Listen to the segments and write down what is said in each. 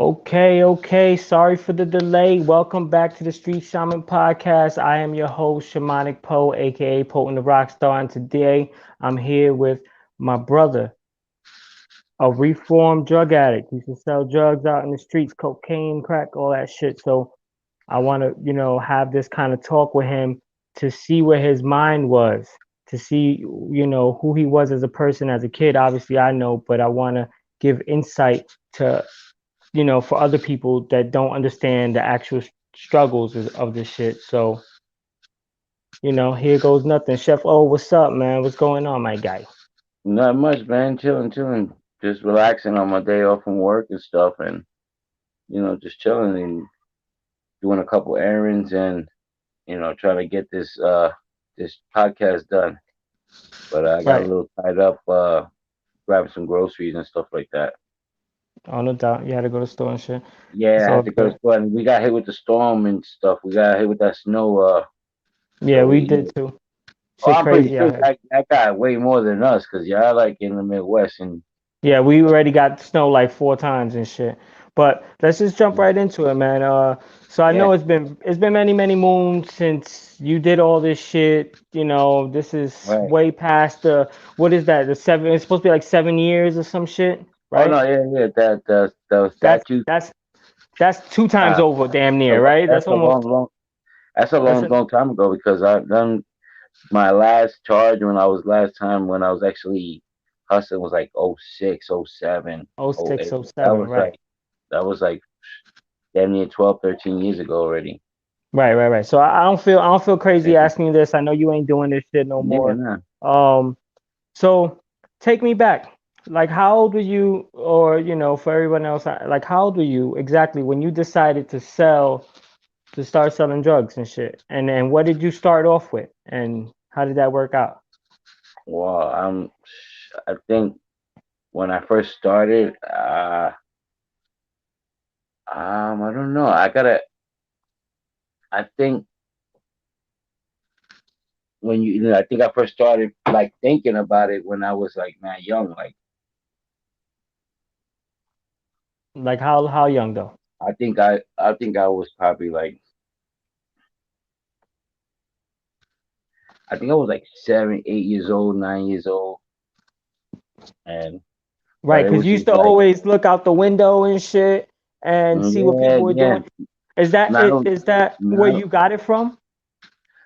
Okay. Sorry for the delay. Welcome back to the Street Shaman Podcast. I am your host, Shamanic Poe, aka Potent the Rockstar, and today I'm here with my brother, a reformed drug addict. He used to sell drugs out in the streets, cocaine, crack, all that shit. So I want to, have this kind of talk with him to see where his mind was, to see, who he was as a person, as a kid. Obviously, I know, but I want to give insight to for other people that don't understand the actual struggles of this shit. So, here goes nothing. Chef O, what's up, man? What's going on, my guy? Not much, man. Chilling. Just relaxing on my day off from work and stuff, and just chilling and doing a couple errands and trying to get this podcast done. But I got a Right. little tied up, grabbing some groceries and stuff like that. Oh, no doubt. You had to go to the store and shit. It's Yeah, I all had to go to good. school, and we got hit with the storm and stuff. We got hit with that snow. Yeah, So we we. did too. Oh, Shit I'm pretty crazy sure out here. that got way more than us, cause y'all like in the Midwest and. Yeah, we already got snow like 4 times and shit. But let's just jump right into it, man. So I Yeah. know it's been many moons since you did all this shit. This is Right. way past the what is that? The seven. It's supposed to be like 7 years or some shit, Oh no, right? yeah. That the That's statute. that's that's 2 times Uh, over, damn a near, lo- right? that's That's a almost. long. That's a That's long time ago because I've done my last charge when I was actually hustling was like oh 06, oh 07, oh oh six, 08. oh seven, right? That was like damn near 12, 13 years ago already. Right. So I don't feel crazy Yeah, asking you this. I know you ain't doing this shit no yeah, more. nah. Um, So take me back. Like, how old were you, or for everyone else, like, how old were you exactly when you decided to start selling drugs and shit? And what did you start off with, and how did that work out? Well, I think when I first started, I don't know. I think I think I first started like thinking about it when I was like man young, like Like, how young though? I think I was probably like I think I was like 7, 8 years old, 9 years old, and but Right, it because was you used just to like, always look out the window and shit and see what yeah, people were yeah. doing. Is that Not it? on, Is that where not you got it from?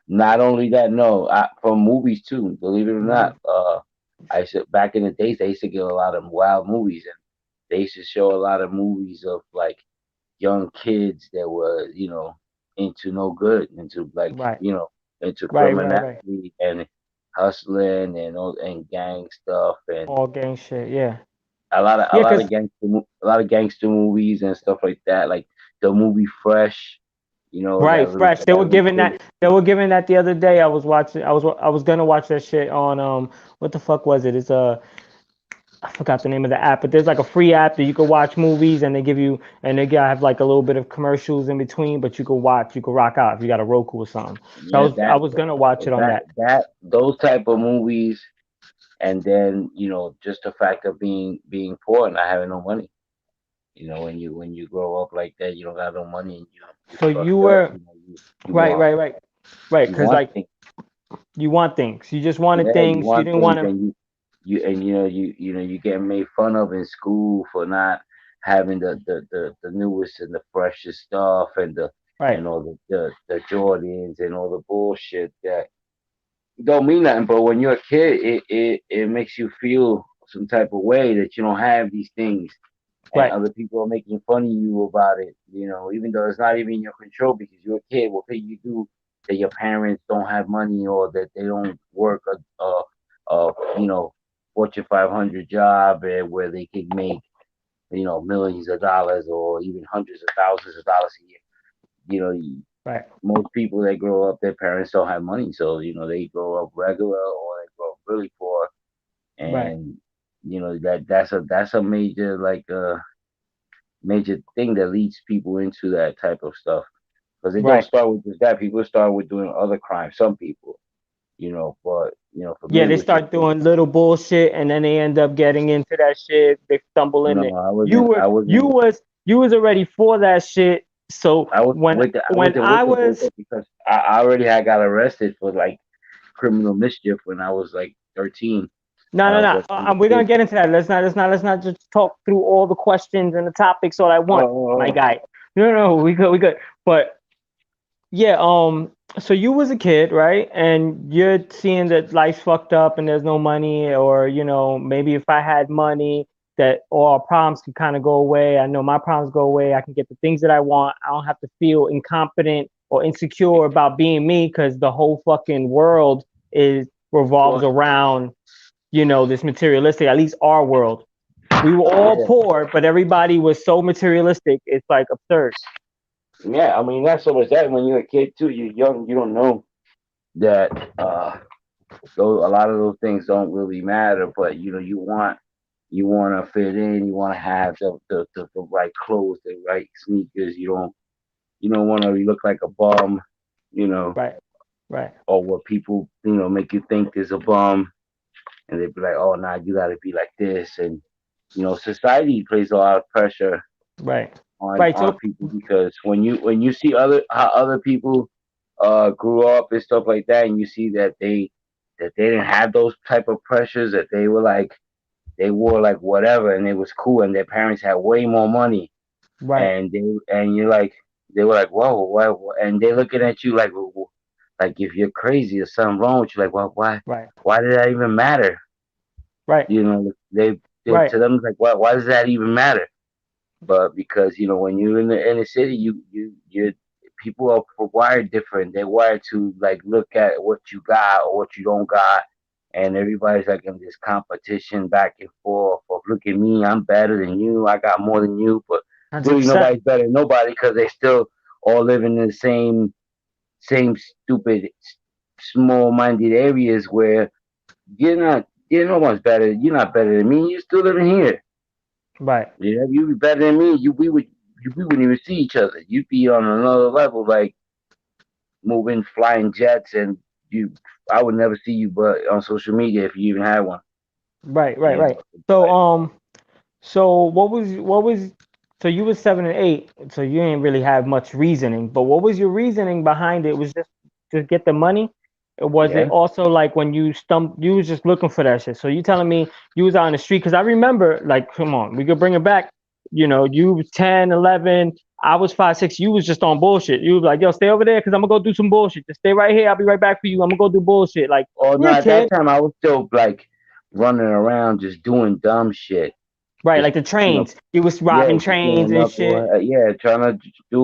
not only that, no, from movies too. Believe it or Movie. not, I said back in the days they used to get a lot of wild movies, and they used to show a lot of movies of like young kids that were into no good, into like Right, into right. criminality and hustling and all and gang stuff and All gang shit. Yeah, a yeah, lot because of a lot of gangster movies and stuff like that. Like the movie Fresh, right, fresh. They that were really giving big. that. They were giving that the other day. I was watching. I was gonna watch that shit on What the fuck was it? It's I forgot the name of the app, but there's like a free app that you can watch movies, and they give you, and they have like a little bit of commercials in between, but you can rock out if you got a Roku or something. So I Yeah, was I was gonna watch it on that. those type of movies, and then just the fact of being poor and not having no money. When you grow up like that, you don't got no money and you So you fucked up. were You right, want right, right, right, you because want like things. you want things. You just wanted Yeah, you things. You want didn't want things, to. and you get made fun of in school for not having the newest and the freshest stuff and the Right, and all the Jordans and all the bullshit that don't mean nothing. But when you're a kid, it makes you feel some type of way that you don't have these things, and right, other people are making fun of you about it. Even though it's not even in your control because you're a kid. What can you do that your parents don't have money or that they don't work a Fortune 500 job where they can make millions of dollars or even hundreds of thousands of dollars a year. right, Most people that grow up, their parents don't have money, so they grow up regular or they grow up really poor, right. and that's a major major thing that leads people into that type of stuff because they don't Right. start with just that. People start with doing other crimes. Some people, but for me Yeah, it they was just start doing little bullshit and then they end up getting into that shit. They stumble in no, it. You were I you wasn't was you was already for that shit. So I was when with I the was bullshit because I already had got arrested for like criminal mischief when I was like 13 no, when I no, was no. like We're gonna underage. get into that. Let's not just talk through all the questions and the topics all I Oh, want, oh, my oh. guy. No, no, we good. But yeah, so you was a kid, right? And you're seeing that life's fucked up and there's no money, or maybe if I had money, that all our problems could kind of go away. I know my problems go away. I can get the things that I want. I don't have to feel incompetent or insecure about being me because the whole fucking world is revolves Well, around, this materialistic, at least our world. We were all yeah, poor, but everybody was so materialistic. It's like absurd. yeah. I mean, not so much that when you're a kid too, you're young, you don't know that those a lot of those things don't really matter. But you want to fit in, you want to have the right clothes, the right sneakers. You don't want to look like a bum, you know, Right, right, or what people make you think is a bum, and they'd be like, oh, nah, you got to be like this, and society plays a lot of pressure right, on right. So people because when you see how other people grew up and stuff like that, and you see that they didn't have those type of pressures, that they were like they wore like whatever and it was cool, and their parents had way more money, right, and you're like they were like, whoa, why, and they're looking at you like, like if you're crazy or something wrong with you, like, well, right, why did that even matter? right, They right, to them it's like, why does that even matter? But because when you're in the city, you people are wired different. They're wired to like look at what you got or what you don't got, and everybody's like in this competition back and forth of look at me, I'm better than you, I got more than you, but hundred really percent. nobody's better than nobody because they still all living in the same stupid small-minded areas where you're no one's better. You're not better than me. You're still living here. Right, Yeah, you'd be better than me. We wouldn't even see each other. You'd be on another level, like moving, flying jets, and you. I would never see you, but on social media, if you even had one. right, right, You right. know, So but so what was so you was 7 and 8, so you didn't really have much reasoning. But what was your reasoning behind it? Was just get the money? Or was it yeah, also like when you was just looking for that shit? So you telling me you was out in the street? Because I remember, like, come on, we could bring it back. You was 10, 11. I was 5, 6. You was just on bullshit. You was like, yo, stay over there because I'm gonna go do some bullshit. Just stay right here. I'll be right back for you. I'm gonna go do bullshit. Like, or no, you're a at that kid. time I was still like running around, just doing dumb shit. Right, Just like the you know, trains. You was yeah, robbing just being a trains and shit. knucklehead. Yeah, trying to do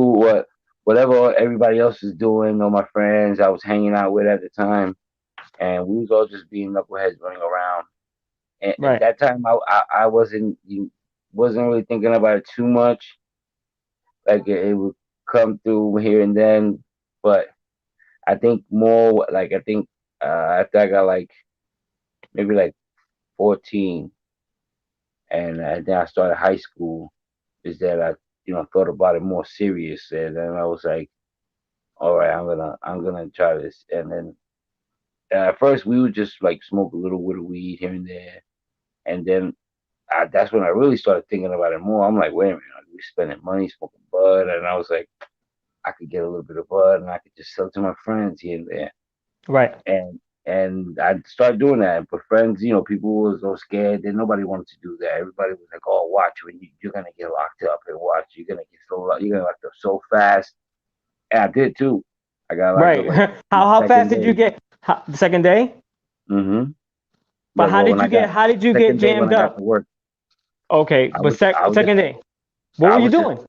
whatever everybody else is doing. Or my friends I was hanging out with at the time, and we was all just being knuckleheads running around. And Right. that time I wasn't really thinking about it too much. Like it would come through here and then, but I think more like I think after I got like maybe like 14, and then I started high school, is that I thought about it more serious, and then I was like, all right, I'm gonna try this, and then at first we would just like smoke a little bit of weed here and there, and then that's when I really started thinking about it more. I'm like, wait a minute, we spending money smoking bud, and I was like, I could get a little bit of bud, and I could just sell it to my friends here and there, Right. and I started doing that. But friends, people was so scared that nobody wanted to do that. Everybody was like, oh, watch when you're gonna get locked up, and watch you're gonna locked up so fast, and I did too. I got locked up Right. like How my how fast second did you day. get? The second day? Mm-hmm. But Well, how did when you I got get? How did you get second day when jammed I got up? to work, Okay, I but was I was just second day. What I were you was just doing?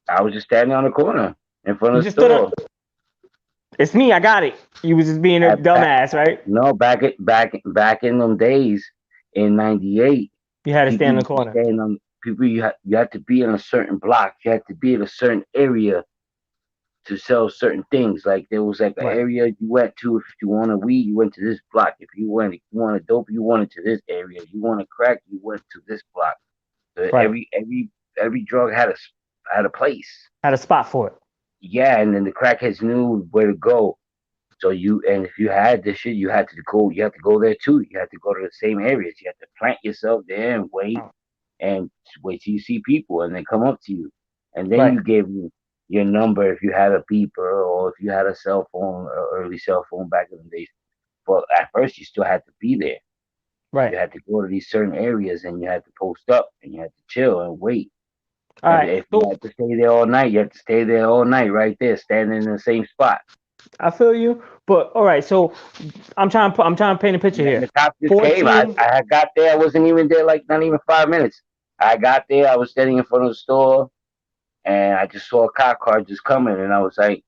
I was just standing on the corner in front You of the just stood up. store. It's me. I got it. You was just being a At dumbass, right? No, back in them days in '98, You had to people stand in the used to corner. stand on people. You had to be in a certain block. You had to be in a certain area to sell certain things. Like there was like an Right. area you went to if you wanted weed, you went to this block. If you wanted dope, you went to this area. If you wanted crack, you went to this block. So Right. every drug had a place. Had a spot for it. Yeah, and then the crackheads knew where to go. So and if you had this shit, you had to go there too. You had to go to the same areas. You had to plant yourself there and Oh, wait till you see people and they come up to you. and then Right. you gave me your number if you had a beeper or if you had a cell phone, or early cell phone back in the days. But at first, you still had to be there. Right. You had to go to these certain areas and you had to post up and you had to chill and wait. All And right. if you So had to stay there all night, you had to stay there all night right there, standing in the same spot. I feel you, but all right. So I'm trying to paint a picture And then here. the cops just came. 14. I had got there. I wasn't even there like not even 5 minutes. I got there. I was standing in front of the store and I just saw a cop car just coming. And I was like,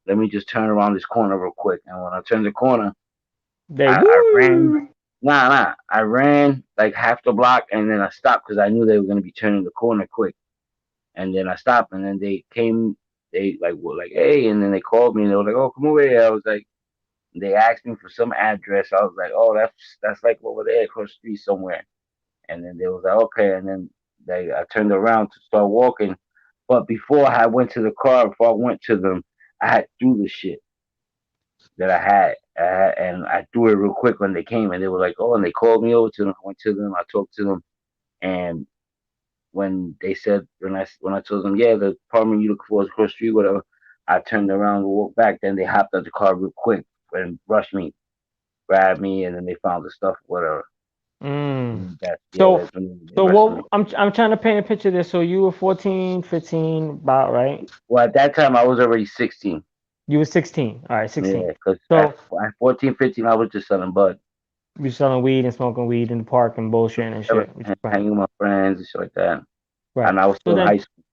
let me just turn around this corner real quick. And when I turned the corner, They I ran. woo. Nah. I ran like half the block and then I stopped because I knew they were going to be turning the corner quick. And then I stopped, and then they came. They like were like, hey, and then they called me, and they were like, oh, come over here. I was like, they asked me for some address. I was like, oh, that's like over there across the street somewhere. And then they was like, okay. And then I turned around to start walking, but before I went to the car, before I went to them, I had threw the shit that and I threw it real quick when they came, and they were like, oh, and they called me over to them. I went to them, I talked to them, and when they said when I told them, yeah, the apartment you look for is across the street, whatever. I turned around and walked back. Then they hopped out the car real quick and rushed me, grabbed me, and then they found the stuff, whatever. Mm. And that's yeah, So that's when they so arrested me. what I'm trying to paint a picture there. So you were 14, 15, about right? Well, at that time I was already 16. You were 16. All right, 16. Yeah, because So at 14, 15, I was just selling bud, you selling weed and smoking weed in the park and bullshit and shit. Which is fine. hanging with my friends and shit like that. Right. And I was So still in high then school.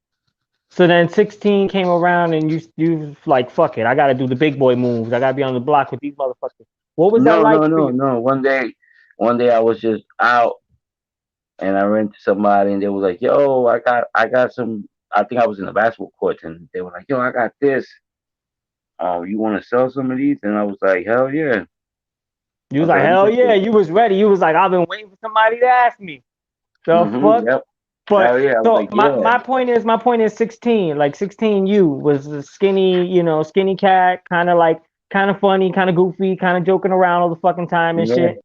so then 16 came around and you like fuck it. I gotta do the big boy moves. I gotta be on the block with these motherfuckers. What was that No, like no, for no, you? no. One day I was just out and I ran to somebody and they were like, "Yo, I got some." I think I was in the basketball court and they were like, "Yo, I got this. You want to sell some of these?" And I was like, "Hell yeah!" You I was was like, like, "Let me hell get yeah, this." you was ready. You was like, I've been waiting for somebody to ask me. The fuck? Yep. But Hell yeah! I was so like, "Yeah." my point is 16. Like 16 you was a skinny, skinny cat, kind of funny, kind of goofy, kind of joking around all the fucking time and Yeah. shit.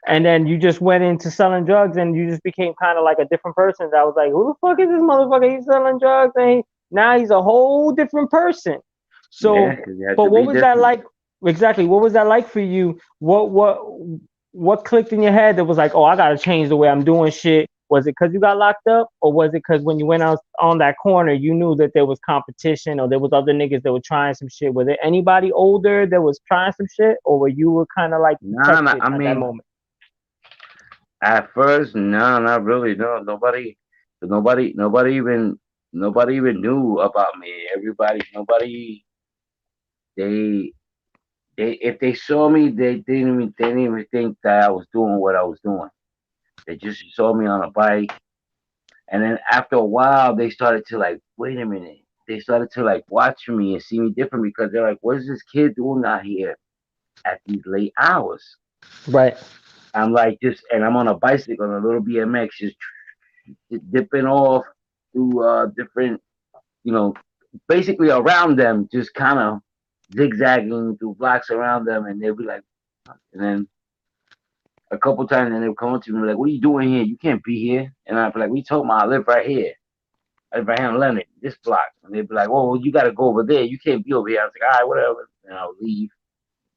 And then you just went into selling drugs and you just became kind of like a different person. That was like, who the fuck is this motherfucker? He's selling drugs and now he's a whole different person. Yeah, So, because you had but to what be was that different. like? Exactly. What was that like for you? What clicked in your head that was like, oh, I gotta change the way I'm doing shit? Was it because you got locked up, or was it because when you went out on that corner, you knew that there was competition, or there was other niggas that were trying some shit? Was there anybody older that was trying some shit, or were you kind of like Nah, nah, protected I at that mean, moment? at first, no, not really. No, nobody even knew about me. They, if they saw me, they didn't even think that I was doing what I was doing. They just saw me on a bike, and then after a while, they started to like, wait a minute. They started to like watch me and see me different because they're like, what is this kid doing out here at these late hours? Right. I'm like, just, and I'm on a bicycle, on a little BMX, just dipping off through different, you know, basically around them, just kind of zigzagging through blocks around them, and they'll be like, and then a couple times, and they'll come up to me like, "What are you doing here? You can't be here." And I'll be like, "We told me I live right here. I live right here in Leonard, this block." And they'd be like, "Oh, well, you got to go over there. You can't be over here." I was like, "All right, whatever." And I'll leave.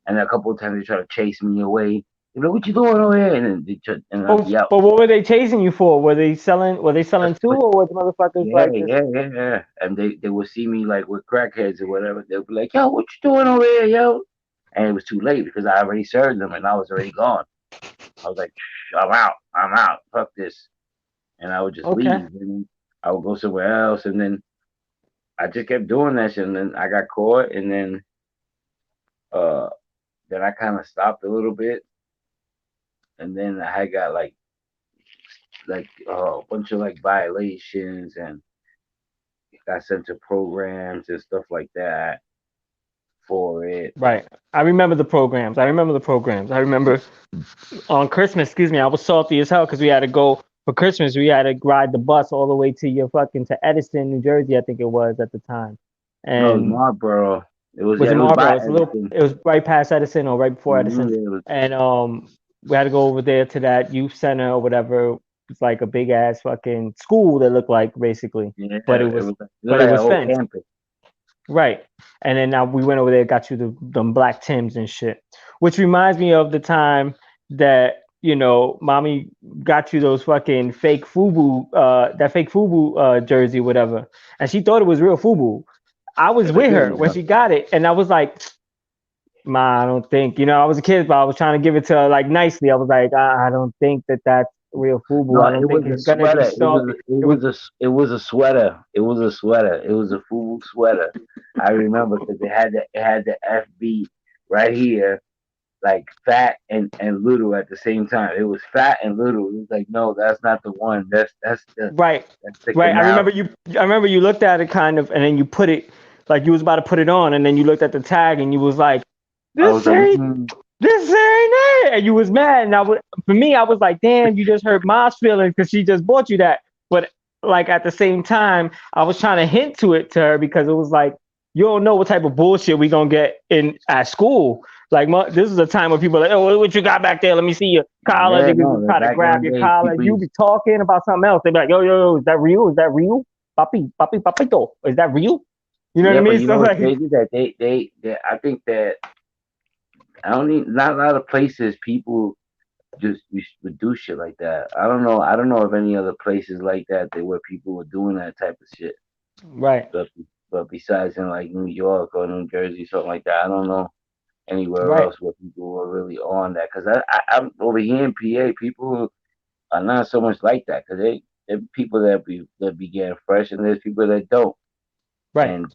And then a couple of times they try to chase me away. They're like, "What you doing over here?" And then and I'll be out. But what were they chasing you for? Were they selling That's too, what, or was motherfuckers yeah, like just yeah, yeah, yeah. And they would see me like with crackheads or whatever. They'll be like, "Yo, what you doing over here, yo?" And it was too late because I already served them and I was already gone. I was like, I'm out. I'm out. Fuck this. And I would just okay? leave and I would go somewhere else. And then I just kept doing that shit. And then I got caught. And uh, then I kind of stopped a little bit. And then I got like a bunch of like violations and got sent to programs and stuff like that for it. Right. I remember the programs. I remember the programs. I remember on Christmas, excuse me, I was salty as hell because we had to go for Christmas. We had to ride the bus all the way to your fucking to Edison, New Jersey, I think it was at the time. No, it was And Marlboro. It was was yeah, it it was by Marlboro? It's a little. Edison. It was right past Edison or right before Edison. Yeah, it was And we had to go over there to that youth center or whatever. it's like a big ass fucking school that looked like basically, Yeah, but it it was was like, it but looked it like a was whole fenced. campus. Right. And then now we went over there, got you them black Tims and shit. Which reminds me of the time that, mommy got you those fucking fake FUBU, that fake FUBU jersey, whatever. And she thought it was real FUBU. I was But it with her didn't when look. she got it, and I was like, Ma, I don't think, I was a kid, but I was trying to give it to her like nicely. I was like, I don't think that that's real FUBU. No, I it don't think was a it's gonna be sweater. It soft. was it It was was a it was a sweater. It was a sweater. It was a full sweater. I remember because it had the FB right here, like fat and little at the same time. It was fat and little. It was like, no, that's not the one. right. That's the Right. canal. I remember you looked at it kind of, and then you put it like you was about to put it on, and then you looked at the tag and you was like, I was "This like, ain't this ain't it," and you was mad. And for me, I was like, "Damn, you just hurt Ma's feelings because she just bought you that." But like at the same time, I was trying to hint to it to her because it was like, you don't know what type of bullshit we gonna get in at school. Like, this is a time where people are like, "Oh, what you got back there? Let me see your collar." yeah, Niggas no. will try to Back in grab the your day, collar. people You used. be talking about something else. They be like, "Yo, yo, yo, is that real? Is that real? Papi, papi, papito, is that real?" You know what I Yeah, but mean? you So know what's like, crazy that they I think that I don't need not a lot of places people just would do shit like that. I don't know. I don't know of any other places like that where people were doing that type of shit. right, But but besides in like New York or New Jersey, something like that, I don't know anywhere right, else where people were really on that. Because I'm over here in PA, people are not so much like that. Because there people that be getting fresh, and there's people that don't, right. and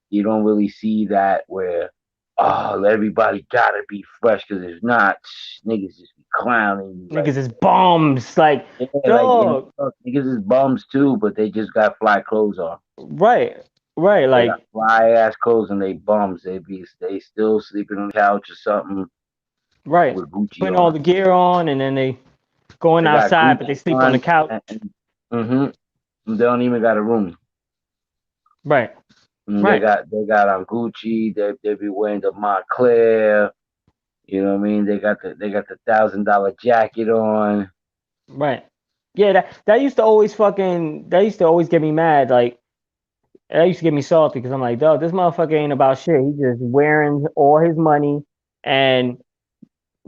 you don't really see that where. Oh, everybody gotta be fresh because if not, niggas just be clowning you like, Niggas is bums. Like, yeah, like dog. look, niggas is bums too, but they just got fly clothes on. Right, right. They got Like, fly ass clothes and they bums. They still sleeping on the couch or something right. with Gucci Putting all on. the gear on, and then they going They got outside, but they Gucci sleep on the on couch. and they don't even got a room. Right, They right, got on Gucci. They be wearing the Montclair. You know what I mean? They got the $1,000 jacket on. right. Yeah, that used to always get me mad. Like, that used to get me salty because I'm like, dog, this motherfucker ain't about shit. He just wearing all his money. And,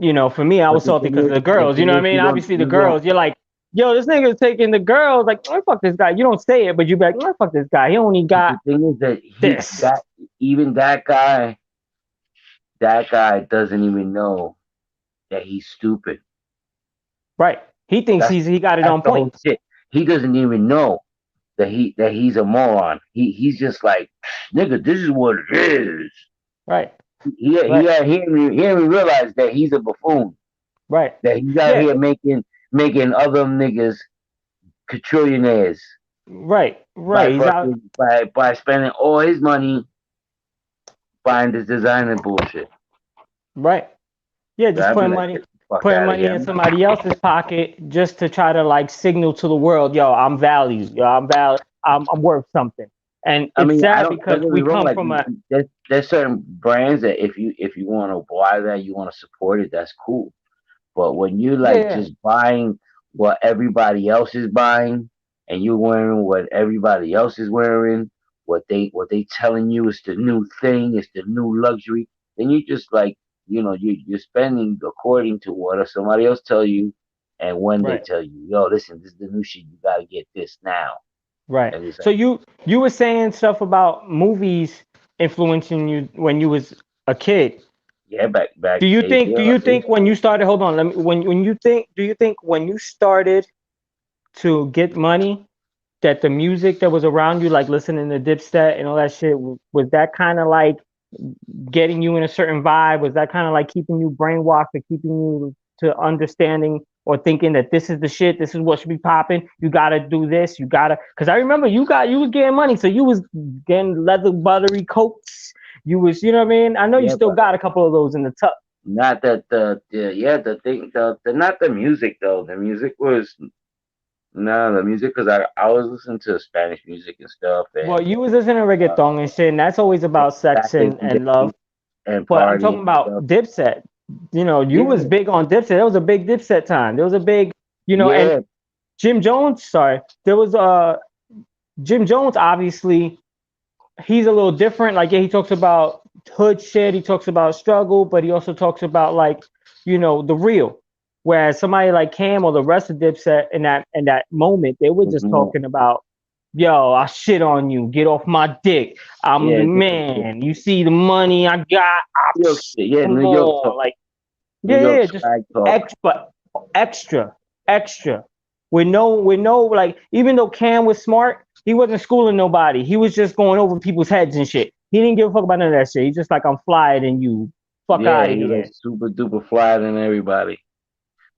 for me, I But was salty because of the the girls. You know thing what I is, mean? Obviously, the you don't. girls, you're like, yo, this nigga's taking the girls. Like, oh, fuck this guy. You don't say it, but you be like, oh, fuck this guy. He only But got the thing is that this. even that guy doesn't even know that he's stupid. Right. He thinks That's he got it that's on the point. whole shit. He doesn't even know that he's a moron. He's just like, nigga, this is what it is. Right. He Right. he realize that he's a buffoon. Right. That he's out Yeah. here making other niggas quadrillionaires Right. by Right. He's out. fucking by spending all his money buying this designer bullshit. Right. Yeah. So Just I'd be putting like, money, get the fuck putting out of money here. in somebody else's pocket just to try to like signal to the world, yo, I'm valued. Yo, I'm valid. I'm worth something. And I it's mean, I sad don't. Don't because get me we wrong. come Like, from a there's certain brands that if you want to buy that, you want to support it. That's cool. But when you yeah, like yeah. just buying what everybody else is buying, and you're wearing what everybody else is wearing, what they telling you is the new thing, it's the new luxury, then you just like you're spending according to what somebody else tell you, and when they Right. tell you, yo, listen, this is the new shit. You gotta get this now, Right. and it's So like, you were saying stuff about movies influencing you when you was a kid. yeah, back Do you they think they do are you they, think when you started, hold on, let me when you think do you think when you started to get money that the music that was around you, like listening to Dipset and all that shit, was that kind of like getting you in a certain vibe? Was that kind of like keeping you brainwashed or keeping you to understanding or thinking that this is the shit, this is what should be popping? You gotta do this, you gotta. Because I remember you was getting money, so you was getting leather buttery coats. You was, you know what I mean? I know you yeah, still but got a couple of those in the tuck. not that the yeah the thing the not the music though. The music was no the music because I was listening to Spanish music and stuff Well, and you was listening to uh, reggaeton and shit, and that's always about sex backdating and love. days and But I'm partying talking and about stuff. Dipset. You Yeah, was big on Dipset. That was a big Dipset time. There was a big, and yeah. Jim Jones. Sorry, there was Jim Jones. Obviously, he's a little different. Like, yeah, he talks about hood shit. He talks about struggle, but he also talks about like, the real. Whereas somebody like Cam or the rest of Dipset in that moment, they were just Mhm. talking about, yo, I shit on you. Get off my dick. I'm Yeah, the different shit. man. You see the money I got. New York shit. Yeah, Come New York on, talk. like New yeah, York yeah, just swag talk. extra, extra, extra. With no, like, even though Cam was smart, he wasn't schooling nobody. He was just going over people's heads and shit. He didn't give a fuck about none of that shit. He's just like, I'm flyer than you. Fuck Yeah, out of he here. is super duper fly than everybody.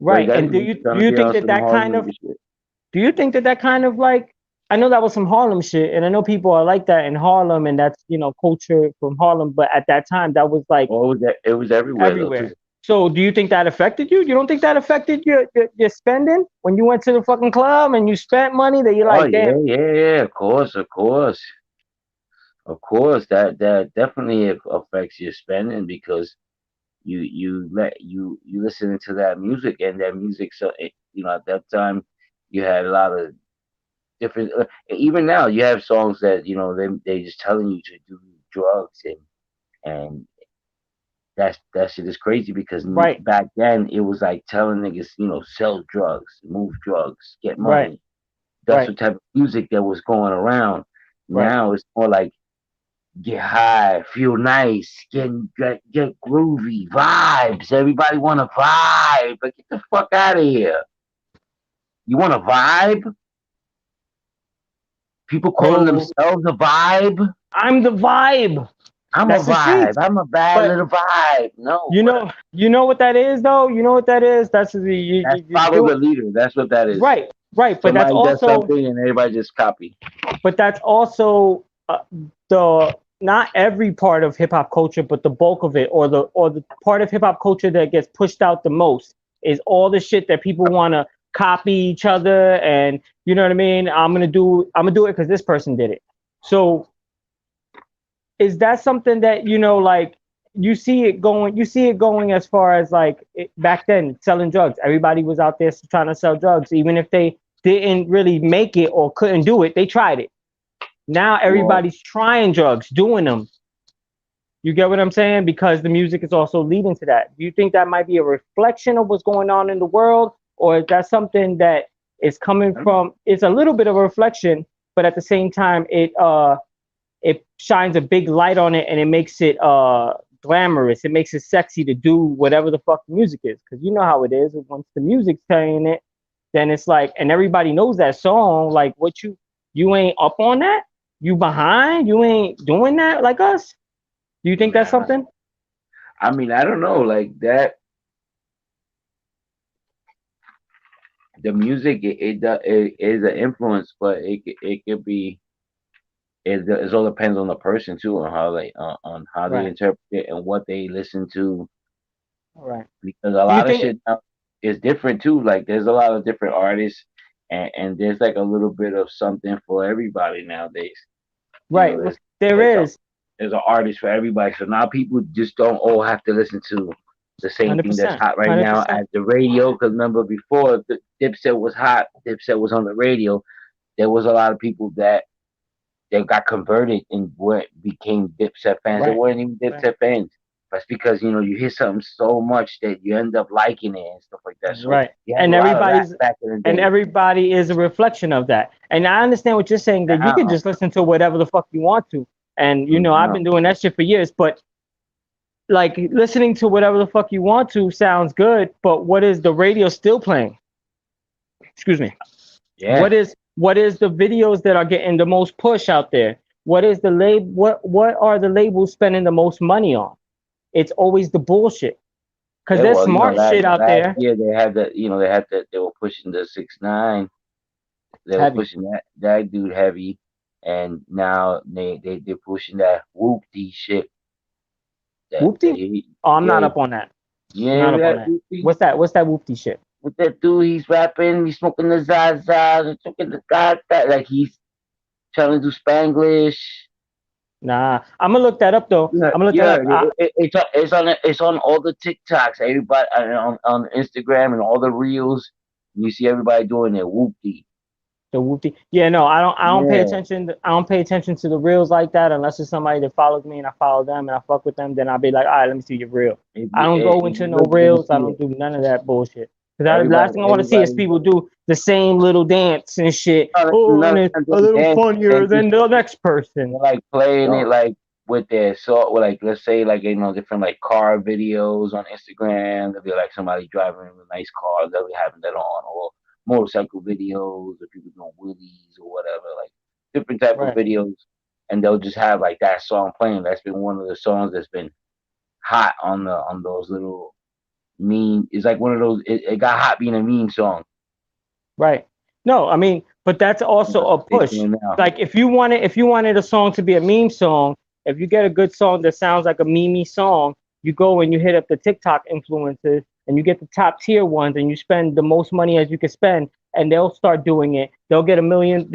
But he Right. got And do he's you do trying to you be think on that some that kind Harlem of nigga shit. do you think that that kind of like I know that was some Harlem shit, and I know people are like that in Harlem, and that's culture from Harlem. But at that time, that was like Oh, it was everywhere though too. everywhere. So do you think that affected you? You don't think that affected your spending when you went to the fucking club and you spent money that you're Oh like, yeah, damn, yeah, yeah. Of course. That definitely affects your spending because you listening to that music and that music. So at that time you had a lot of different. Even now you have songs that they just telling you to do drugs and that shit is crazy because right, back then it was like telling niggas sell drugs, move drugs, get right, money. That's right, what type of music that was going around. right. Now it's more like get high, feel nice, get groovy, vibes. Everybody want to vibe, but get the fuck out of here. You want to vibe? People calling Oh, themselves a vibe. I'm the vibe. I'm a That's the vibe. streets. I'm a bad But little vibe. No, you brother. know, you know what that is though. You know what that is. That's the That's you're follow doing the leader. That's what that is. right, right. But that's Somebody does also something and everybody just copy. but that's also the not every part of hip hop culture, but the bulk of it, or the part of hip hop culture that gets pushed out the most is all the shit that people want to copy each other, and you know what I mean. I'm gonna do it because this person did it. So is that something that like you see it going as far as like back then selling drugs? Everybody was out there trying to sell drugs, even if they didn't really make it or couldn't do it, they tried it. Now Well, everybody's trying drugs, doing them. You get what I'm saying? Because the music is also leading to that. Do you think that might be a reflection of what's going on in the world, or is that something that is coming from? It's a little bit of a reflection, but at the same time, it shines a big light on it and it makes it glamorous. It makes it sexy to do whatever the fuck the music is. Because you know how it is. Once the music's playing it, then it's like, and everybody knows that song. Like, what you ain't up on that? You behind? You ain't doing that like us? Do you think that's nah. something? I mean, I don't know. Like that, the music it is an influence, but it could be. It all depends on the person too, on how they Right. interpret it and what they listen to. All right. Because a Do you lot of think? shit now is different too. Like there's a lot of different artists, and there's like a little bit of something for everybody nowadays. You Right. know, There there's a is there's an artist for everybody. So now people just don't all have to listen to the same hundred thing that's percent, hot right hundred now percent. at the radio. Because remember before the Dipset was hot, Dipset was on the radio. There was a lot of people that got converted and what became Dipset fans. They Right. weren't even Right. Dipset fans. That's because you hear something so much that you end up liking it and stuff like that. So Right. you had a And lot of that everybody's back in the and day. everybody is a reflection of that. And I understand what you're saying that you can Now, just listen to whatever the fuck you want to. And I've now been doing that shit for years, but like listening to whatever the fuck you want to sounds good, but what is the radio still playing? Excuse me. yeah, What is the videos that are getting the most push out there? What is the what are the labels spending the most money on? It's always the bullshit. Cause yeah. there's Well, smart shit out last there. year they had that. They were pushing the 6ix9ine. They were Heavy. pushing that dude heavy, and now they're pushing that whoopty shit. That Whoopty? Oh, I'm not yeah, up on that. I'm yeah, not up on that that. whoopty. What's that whoopty shit? With that dude, he's rapping, he's smoking the Zaza, he's smoking the God, that like he's trying to do Spanglish. Nah. I'm gonna look that up though. Yeah, I'm gonna look that yeah, up. it's on all the TikToks, everybody on Instagram and all the reels. You see everybody doing their whoopty. The whoopty. Yeah, no, I don't pay Yeah, attention. I don't pay attention to the reels like that unless it's somebody that follows me and I follow them and I fuck with them. Then I'll be like, all right, let me see your reel. I don't go if into you no look, you're gonna reels. I see don't it. do none of that bullshit. Because the Everybody, last thing I want to see is everybody. people do the same little dance and shit. No, Oh, and not it's a doing little dance. They funnier just than the next person. they're like playing it So, like with their sort, with like let's say like different like car videos on Instagram. There'll be like somebody driving a nice car. They'll be having that on, or motorcycle videos, or people doing wheelies or whatever, like different type of right, videos. And they'll just have like that song playing. That's been one of the songs that's been hot on those little meme. It's like one of those. It got hot being a meme song. right. No, I mean, but that's also That's a what they push. doing now. Like if you wanted a song to be a meme song, if you get a good song that sounds like a meme song, you go and you hit up the TikTok influencers and you get the top tier ones and you spend the most money as you can spend and they'll start doing it. They'll get a million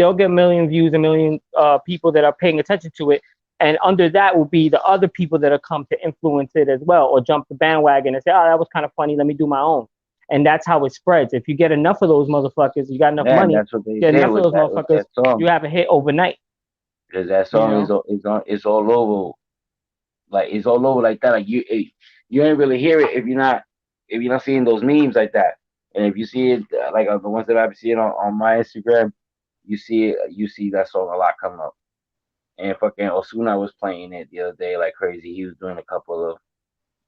views, a million people that are paying attention to it. And under that will be the other people that have come to influence it as well or jump the bandwagon and say, oh, that was kind of funny. Let me do my own. And that's how it spreads. If you get enough of those motherfuckers, you got enough Yeah, and money, that's what they get did enough of those with motherfuckers, that song. you have a hit overnight. Because that You song know? it's all over, like it's all over like that. Like you ain't really hear it if you're not seeing those memes like that. And if you see it like the ones that I've been seeing on my Instagram, you see that song a lot coming up. And fucking Osuna was playing it the other day like crazy. He was doing a couple of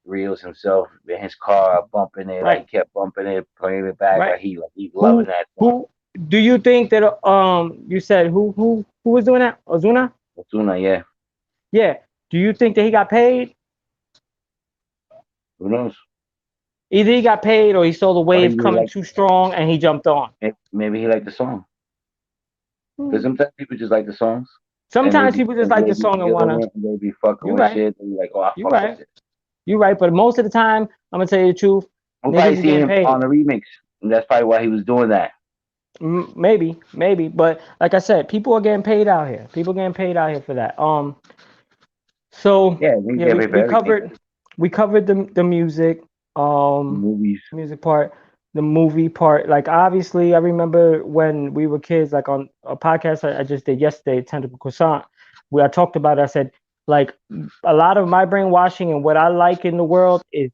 reels himself in his car, bumping it, like Right, kept bumping it, playing it back, right. like he's loving Who that song. who do you think that you said who was doing that? Ozuna? Osuna, yeah. Yeah. Do you think that he got paid? Who knows? Either he got paid or he saw the Or he wave just coming like too strong and he jumped on. maybe he liked the song. Because Hmm. sometimes people just like the songs, and Sometimes people just like the song and feeling wanna. it, and they be fucking You with right. shit. They be like, oh, I You fuck with right. this. You right. But most of the time, I'm gonna tell you the truth. We'll probably Niggas is see getting him on paid. the remix, and that's probably why he was doing that. Maybe, maybe. But like I said, people are getting paid out here. People getting paid out here for that. So Yeah, he yeah, get paid for everything. we covered the music, Movies. music part, the movie part. Like obviously, I remember when we were kids, like on a podcast I just did yesterday, Tentacle Croissant, where I talked about it. I said like a lot of my brainwashing and what I like in the world is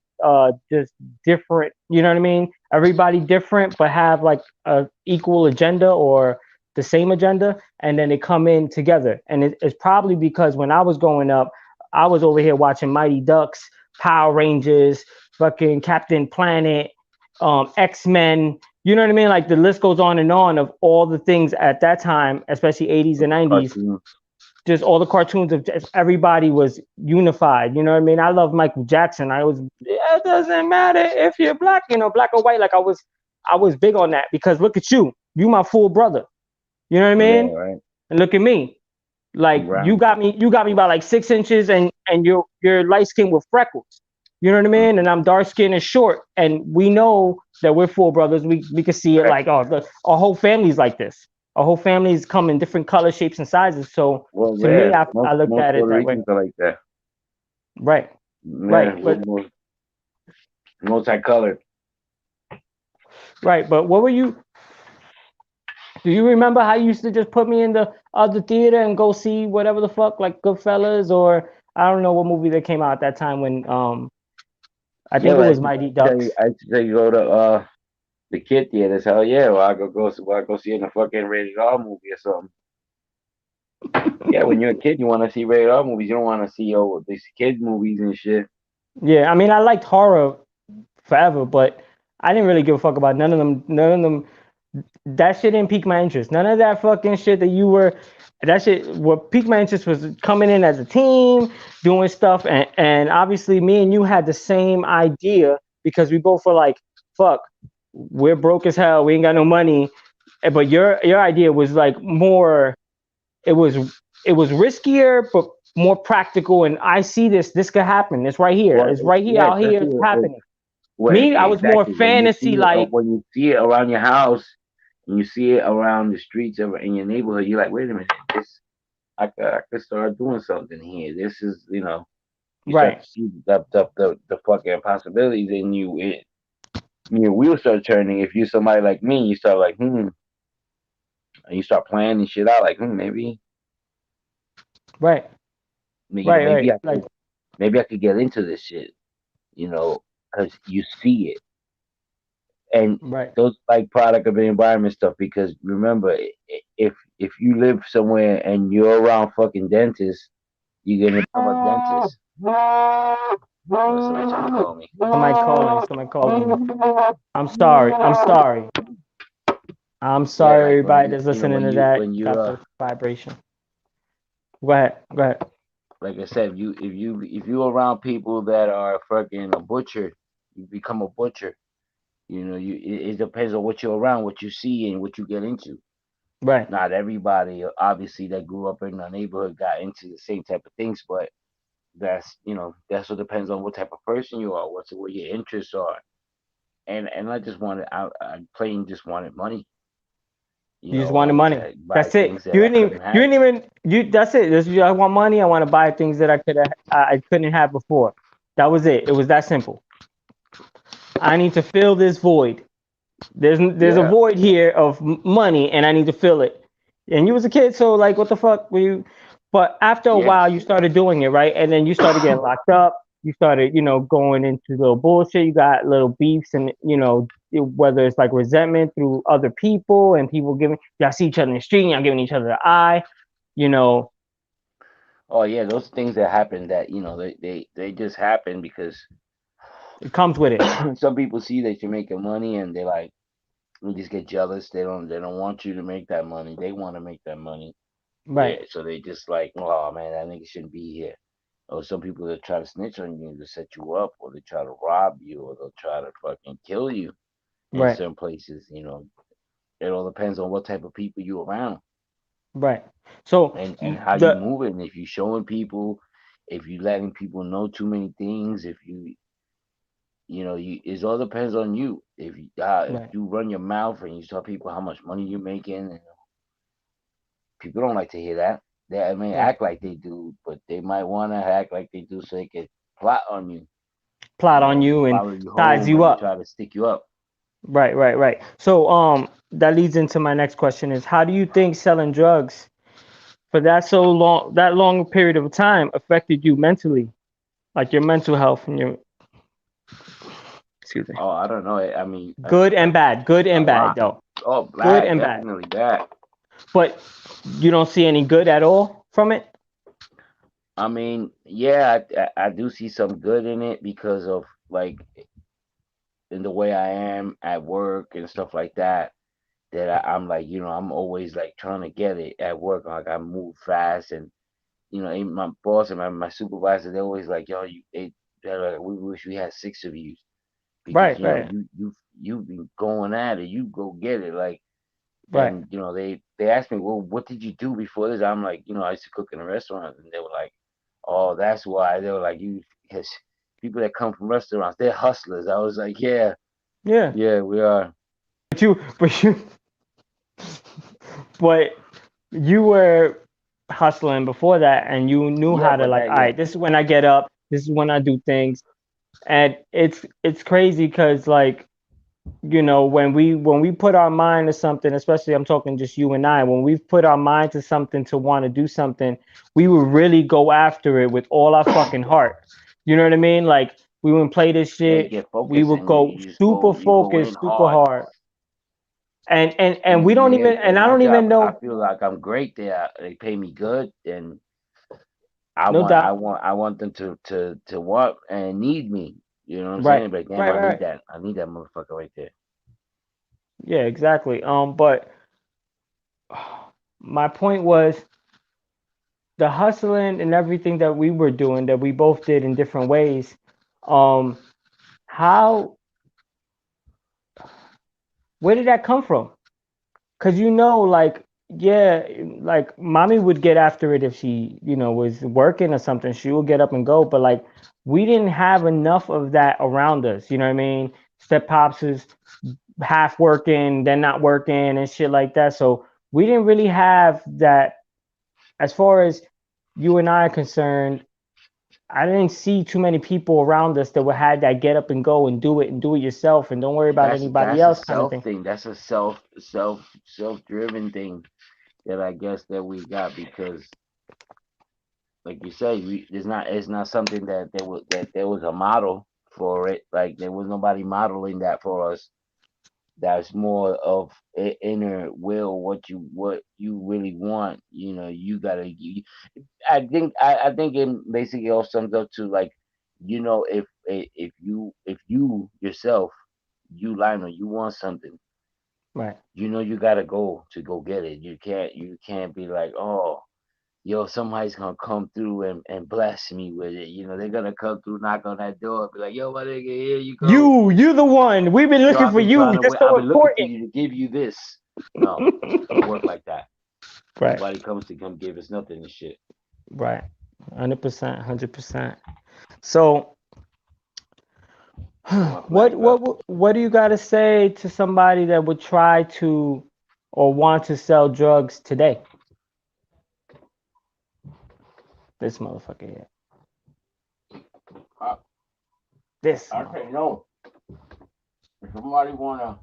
just different. You know what I mean? Everybody different, but have like a equal agenda or the same agenda, and then they come in together. And it's probably because when I was growing up, I was over here watching Mighty Ducks, Power Rangers, fucking Captain Planet, X-Men. You know what I mean? Like the list goes on of all the things at that time, especially 80s and 90s. Cartoons. Just all the cartoons of just everybody was unified. You know what I mean? I love Michael Jackson. It doesn't matter if you're black, black or white. Like I was big on that because look at you. You my full brother. You know what I Yeah, mean? right. And look at me. You Like brown. you got me by like 6 inches, and you're light skinned with freckles. You know what I Mm, mean? And I'm dark skinned and short, and we know that we're full brothers. We can see it right. like our whole family's like this. Our whole families come in different color shapes and sizes. So Well, to me, yeah, I looked most at it Puerto that way. Ricans are like that. Right, Yeah, right, we're but multicolored. right. But what were you? Do you remember how you used to just put me in the other theater and go see whatever the fuck, like Goodfellas or I don't know what movie that came out at that time when I Yeah, think it but was Mighty Ducks. I used to say go to the kid theaters. Hell yeah, well I go see in a fucking rated R movie or something. Yeah, when you're a kid, you want to see rated R movies. You don't want to see these kids movies and shit. Yeah, I mean I liked horror forever, but I didn't really give a fuck about none of them. None of them. That shit didn't pique my interest. None of that fucking shit that you were. That shit. What piqued my interest was coming in as a team, doing stuff, and obviously me and you had the same idea because we both were like, fuck, we're broke as hell. We ain't got no money. But your idea was like more. It was it was riskier, but more practical. And I see this. This could happen. It's right here. Well, It's right here yeah, out here. especially It's happening. when Me, I was more exactly fantasy like. when you see it around your house and you see it around the streets in your neighborhood. You're like, wait a minute, this I could start doing something here. This is you start Right. to see the fucking possibilities in you. your wheels start turning. If you're somebody like me, you start like, and you start planning shit out, like, maybe, Right. maybe Right. I Like, could, get into this shit, you know, because you see it, and right. those like product of the environment stuff. Because remember, if you live somewhere and you're around fucking dentists, you're gonna become a dentist. Oh, somebody trying to call me. Somebody calling. Somebody calling me. I'm sorry. I'm sorry. I'm Yeah, sorry, like everybody that's listening when to that. when you Got the vibration. Go ahead. Go ahead. like I said, if you around people that are fucking a butcher, you become a butcher. You know, it depends on what you're around, what you see, and what you get into. Right. Not everybody, obviously, that grew up in a neighborhood got into the same type of things, but that's what depends on what type of person you are, what your interests are, and I just wanted, I plain just wanted money. You just I wanted wanted money. to buy That's it. things that I couldn't You have. didn't even. You. That's it. I want money. I want to buy things that I couldn't have before. That was it. It was that simple. I need to fill this void. There's a Yeah, void here of money, and I need to fill it. And you was a kid, so like, what the fuck were you? But after a yeah. while, you started doing it, right? And then you started getting locked up. You started, going into little bullshit. You got little beefs, and whether it's like resentment through other people and people giving, y'all see each other in the street, y'all giving each other the eye. You know, Oh yeah, those things that happen, that they just happen because it comes with it, some people see that you're making money and they like, they just get jealous. They don't want you to make that money. They want to make that money. Yeah, right? so they just like, oh man, that nigga shouldn't be here. Or some people that try to snitch on you to set you up, or they try to rob you, or they'll try to fucking kill you in Right, certain places. It all depends on what type of people you around, right. So and how you the moving. If you showing people, if you letting people know too many things, if it all depends on you. If right, you run your mouth and you tell people how much money you're making, and people don't like to hear that. They may right. act like they do, but they might want to act like they do so they can plot on you, Plot on you and follow you size home you and up. try to stick you up. Right, right, right. So that leads into my next question is, how do you think selling drugs for that long period of time affected you mentally? Like your mental health and your, excuse me. Oh, I don't know. I mean, Good and bad. Good a and bad lot. though. Oh, Good bad, and bad. definitely bad. But you don't see any good at all from it? I mean, yeah, I do see some good in it because of like in the way I am at work and stuff like that. That I'm like, I'm always like trying to get it at work. Like I move fast, and even my boss and my supervisor, they're always like, yo, they're like, we wish we had six of you because Right, right, you've been going at it, you go get it, like. right. And they asked me, well, what did you do before this? I'm like, I used to cook in a restaurant, and they were like, oh, that's why. They were like, you, because people that come from restaurants, they're hustlers. I was like, yeah, Yeah. yeah, we are. But but you were hustling before that, and you knew Yeah, how to but like, that, all yeah, right, this is when I get up, this is when I do things. And it's crazy because like, when we put our mind to something, especially I'm talking just you and I, when we've put our mind to something to want to do something, we would really go after it with all our fucking heart. You know what I mean? Like we wouldn't play this yeah, you shit. get We focused would and go you just super you go in focused, super hard. hard. And we don't Yeah, even, and I my don't job, even I know. feel like I'm great there. They pay me good, and No doubt. I want them to want and need me. You know what I'm Right. saying? But damn, Right, right. I need that motherfucker right there. Yeah, exactly. But my point was the hustling and everything that we were doing that we both did in different ways. Um, how Where did that come from? Cause like, yeah, like mommy would get after it if she, was working or something. She would get up and go, but like we didn't have enough of that around us. You know what I mean? Step pops is half working, then not working and shit like that. So we didn't really have that as far as you and I are concerned. I didn't see too many people around us that would have that get up and go and do it yourself and don't worry about anybody That's a else kind of self thing. thing. That's a self driven thing that I guess that we got because, like you say, it's not something that there was a model for it. Like there was nobody modeling that for us. That's more of inner will, what you really want. You know, you gotta. I think it basically all sums up to like, you know, if you yourself, you Lionel, you want something, Right. you know, you gotta go to go get it. You can't be like, oh, yo, somebody's gonna come through and bless me with it. You know, they're gonna come through, knock on that door, be like, yo, my nigga, here you go. You the one. We've been Yo, looking I've for been you. trying to You're wait. I've so been looking for important. you to give you this. No, it don't work like that. Right. Nobody comes to come give us nothing and shit. Right. 100%. 100%. So, Where my flag up? what do you got to say to somebody that would try to or want to sell drugs today? This motherfucker here. I, This I motherfucker. say no. If somebody wanna,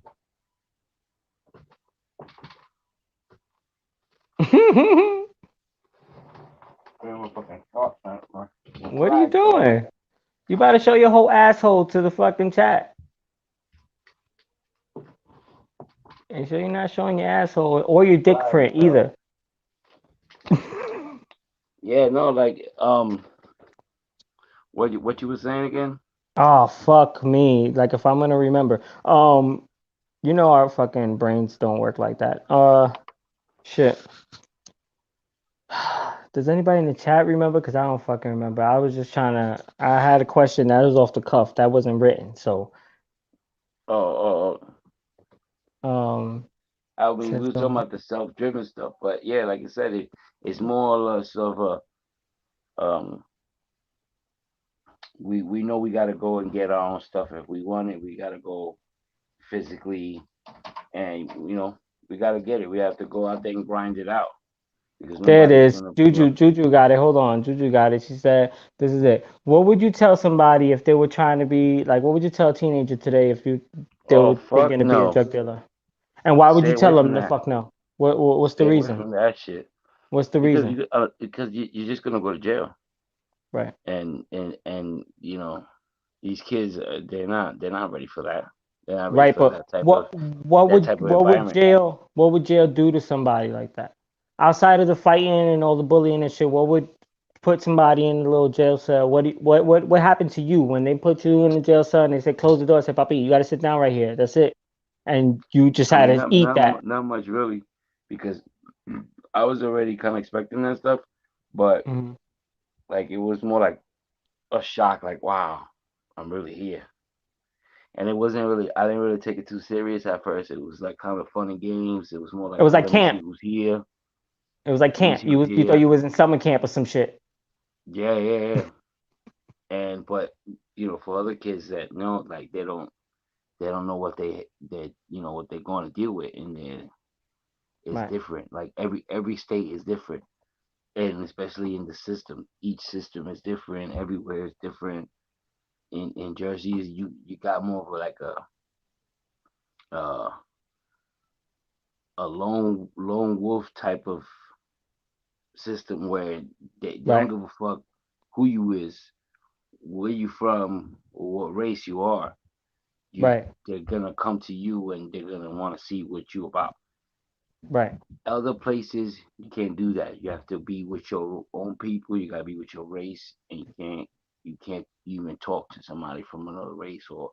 give a fucking shot, man. My What are you flag up. doing? You better show your whole asshole to the fucking chat. And sure you're not showing your asshole or your dick Flag print is up. either. Yeah, no, like what you were saying again? Oh fuck me. Like if I'm gonna remember. You know our fucking brains don't work like that. Shit. Does anybody in the chat remember? Because I don't fucking remember. I was just trying to. I had a question that was off the cuff that wasn't written. So, Oh, um, I mean, we since were talking about the self-driven stuff, but yeah, like I said, it's more or less of a we know we gotta go and get our own stuff if we want it. We gotta go physically, and you know we gotta get it. We have to go out there and grind it out because there it nobody's is. gonna, you Juju, know. Juju got it. Hold on, Juju got it. She said, "This is it." What would you tell somebody if they were trying to be like? What would you tell a teenager today if they Oh were fuck thinking to be a no! drug dealer? And why would Stay you away tell from them the that. fuck no? What's the Stay away reason? from that shit What's the reason? because you're just gonna go to jail, Right. and you know these kids they're not ready for that. They're not ready Right, for but that type of environment. what would jail do to somebody like that? Outside of the fighting and all the bullying and shit, what would put somebody in a little jail cell? What happened to you when they put you in the jail cell and they said close the door, say, Papi, you gotta sit down right here. That's it. And you just I had mean, to eat that. not much really, because I was already kind of expecting that stuff, but Hmm. like it was more like a shock, like wow, I'm really here. And it wasn't really, I didn't really take it too serious at first. It was like kind of fun and games. It was more It like, was like let me see camp. who's here. It was like Let me camp. see who's You thought here. you was in summer camp or some shit. Yeah, yeah, yeah. And but you know, for other kids that know, like they don't know what they you know what they're going to deal with, and then it's Right. different. Like every state is different, and especially in the system, each system is different. Everywhere is different. In Jersey, you got more of like uh, a lone wolf type of system where they don't Right. give a fuck who you is, where you from, or what race you are. You Right. They're gonna come to you and they're gonna want to see what you about. Right. Other places you can't do that. You have to be with your own people. You gotta be with your race, and you can't even talk to somebody from another race or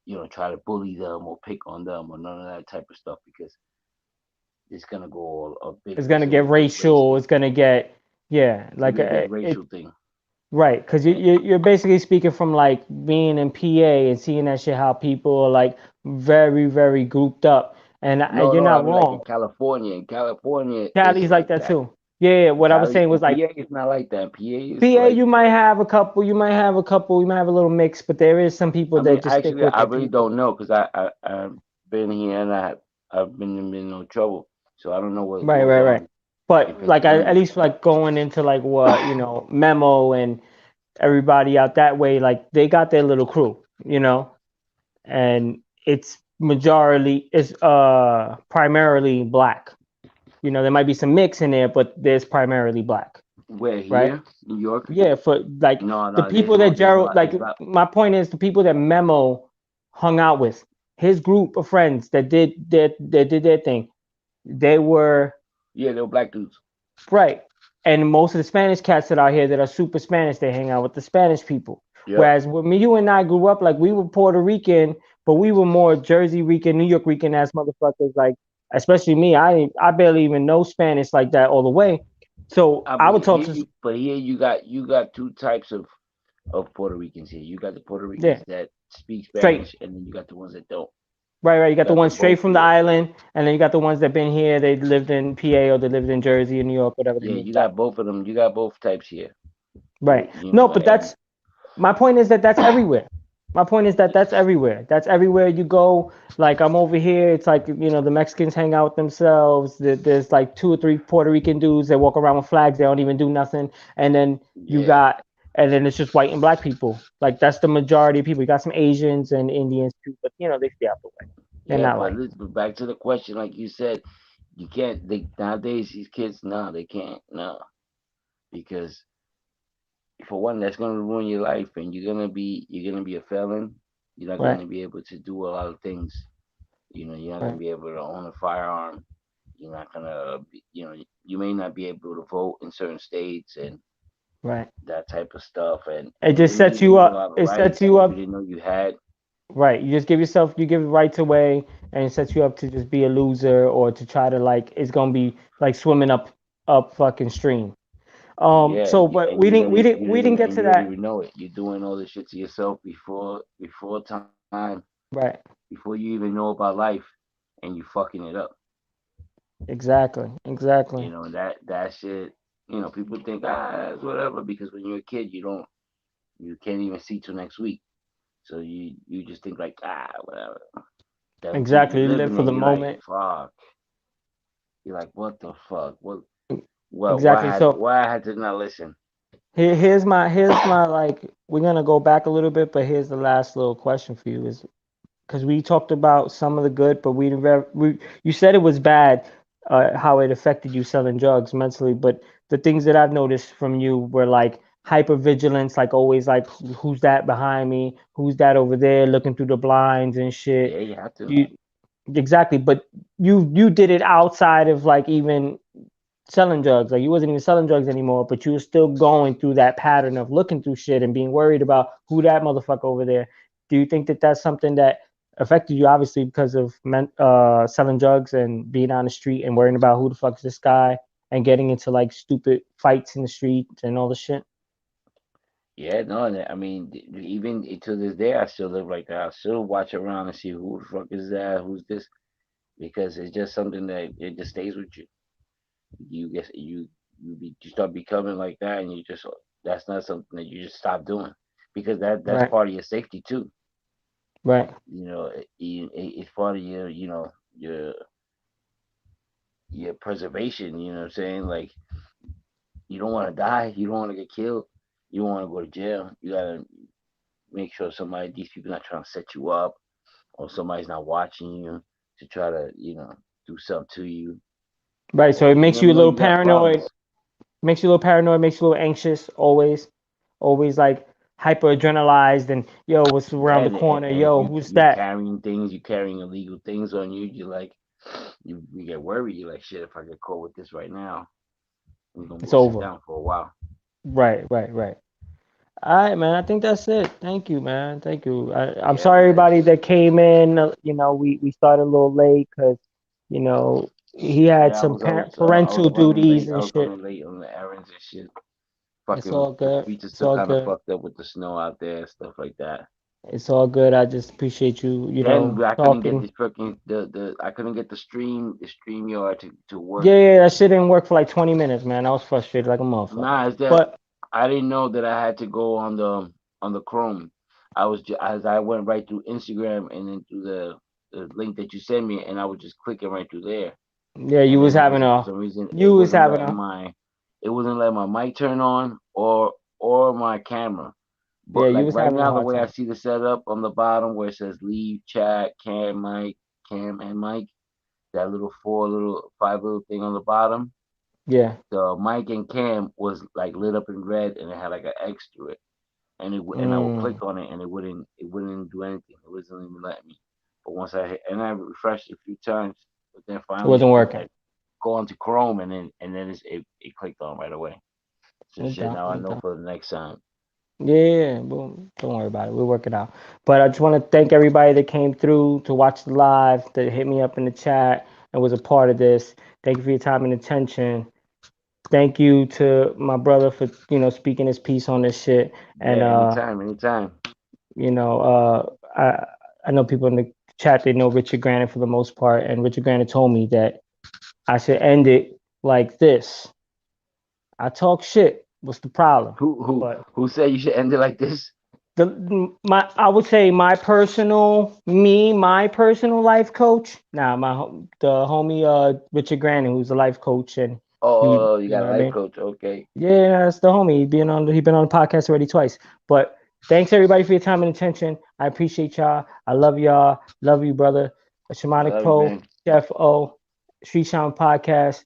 you know try to bully them or pick on them or none of that type of stuff because it's gonna go all a big. It's It's gonna gonna be get a big race racial. thing. It's gonna get yeah, It's gonna like be a big it. racial thing. Right, because And you're basically speaking from like being in PA and seeing that shit how people are like very grouped up, and no, you're no, I not mean like in wrong. California. In California, it's Cali's like like that that. too. Yeah, what I was Cali saying in was like PA is not like that. PA is PA, like, you might have a couple, you might have a little mix, but there is some people I mean, that just stick actually, with I their really people. don't know because I've been here and I've been in no trouble, so I don't know what Right, goes right, right. on if But it's like at really. least like going into like what, you know, memo and everybody out that way, like they got their little crew, and it's majority is primarily black. There might be some mix in there, but there's primarily black, Where right? here, New York? Yeah, for like No, the no, people that there's Gerald, more. like It's about my point is the people that Memo hung out with, his group of friends that did their thing, they were yeah, they're black dudes. right. And most of the Spanish cats that are here that are super Spanish, they hang out with the Spanish people. Yep. Whereas when you and I grew up, like we were Puerto Rican, but we were more Jersey Rican, New York Rican ass motherfuckers. Like especially me, I barely even know Spanish like that all the way. So I But would talk here to you got two types of Puerto Ricans here. You got the Puerto yeah Ricans that speak straight. Spanish, and then you got the ones that don't. Right. You You got the got ones them straight both from the here. island, and then you got the ones that been here. They lived in PA or they lived in Jersey or New York, whatever they Yeah, you moved out. got both of them. You got both types here. Right. You No, know, but and that's my point is that that's everywhere. My point is that that's everywhere. That's everywhere you go. Like I'm over here. It's like the Mexicans hang out with themselves. There's like two or three Puerto Rican dudes that walk around with flags. They don't even do nothing. And then you yeah, got, and then it's just white and black people. Like that's the majority of people. You got some Asians and Indians too, but they stay out the way. They're yeah. not But like listen, but back to the question, like you said, you can't. They nowadays these kids, no, they can't, no, because for one, that's gonna ruin your life, and you're gonna be a felon. You're not right, gonna be able to do a lot of things. You're not gonna right, be able to own a firearm. You're not gonna, you may not be able to vote in certain states and right. that type of stuff. And It and just you may sets even you lose a up. lot of It sets rights you that you up. didn't know you had. Right. You just you give rights away, and it sets you up to just be a loser or to try to like it's gonna be like swimming up fucking stream. Yeah, So but and we didn't get and to you don't that. even know it. You're doing all this shit to yourself before time, Right. before you even know about life, and you fucking it up. Exactly. Exactly. That shit. People think it's whatever because when you're a kid, you can't even see till next week. So you just think like whatever. Then until you Exactly. You live live in for it, the you're like moment. fuck. You're like what the fuck? What? Exactly. So why I had to not listen? here's my like we're gonna go back a little bit, but here's the last little question for you is because we talked about some of the good, but we you said it was bad, how it affected you selling drugs mentally. But the things that I've noticed from you were like hypervigilance, like always like who's that behind me, who's that over there, looking through the blinds and shit. Yeah, you have to. You exactly, but you did it outside of like even selling drugs. Like you wasn't even selling drugs anymore, but you were still going through that pattern of looking through shit and being worried about who that motherfucker over there. Do you think that that's something that affected you, obviously, because of selling drugs and being on the street and worrying about who the fuck's this guy and getting into like stupid fights in the streets and all the shit? Yeah, no, I mean, even to this day, I still live like that. I still watch around and see who the fuck is that, who's this, because it's just something that it just stays with you. You get you start becoming like that, and you just that's not something that you just stop doing, because that's Right, part of your safety too. right, It's part of your preservation. You know what I'm saying? Like you don't want to die, you don't want to get killed, you don't want to go to jail. You gotta make sure these people not trying to set you up, or somebody's not watching you to try to do something to you, right. So or it you makes never you a know little you got paranoid. problems. Makes you a little paranoid. Makes you a little anxious. Always like hyper adrenalized and yo, what's Yeah, around the corner? and if Yo, who's you're that? carrying things, you're carrying illegal things on you. You're like, you get worried. You're like, shit, if I get caught with this right now, we're gonna It's sit over. down for a while. Right, right, right. All right, man. I think that's it. Thank you, man. Thank you. I'm Yeah, sorry, man. everybody that came in. We started a little late because he had Yeah, some I was parental running duties late. I and was shit. running late on the errands and shit. It's Fucking all the good. streets are It's still all kind of good. fucked up with the snow out there, stuff like that. It's all good. I just appreciate you, Then I couldn't get talking. this fucking the I couldn't get the stream yard to work. Yeah, that shit didn't work for like 20 minutes, man. I was frustrated like a motherfucker. Nah, it's that But I didn't know that I had to go on the Chrome. As I went right through Instagram and then through the link that you sent me, and I was just clicking right through there, yeah, and then for some reason you was having a it wasn't letting my mic turn on or my camera. Yeah, But you like was right having a now, the hard way I time. see the setup on the bottom where it says leave, chat, cam, mic, cam, and mic, that little five little thing on the bottom, Yeah. the mic and cam was like lit up in red and it had like an X to it. And I would Mm. click on it and it wouldn't do anything. It wasn't even letting me. But once I refreshed it a few times, but then It finally wasn't I working. could go onto Chrome and then it clicked on right away. So No shit, doubt. now I No know doubt. for the next time. Yeah, boom. Don't worry about it. We'll work it out. But I just want to thank everybody that came through to watch the live, that hit me up in the chat and was a part of this. Thank you for your time and attention. Thank you to my brother for speaking his piece on this shit. Yeah, And anytime, anytime. you know, I know people in the chat they know Richard Granite for the most part, and Richard Granite told me that I should end it like this. I talk shit. What's the problem? Who who But who said you should end it like this? I would say my personal life coach. Nah, the homie Richard Granite, who's a life coach, and he, Oh, you you got know a what I life mean. coach. Okay. Yeah, that's the homie. He been on the podcast already twice. But thanks everybody for your time and attention. I appreciate y'all. I love y'all. Love you, brother. A I Shamanic love you, Poe, man. Chef O, Street Shaman Podcast.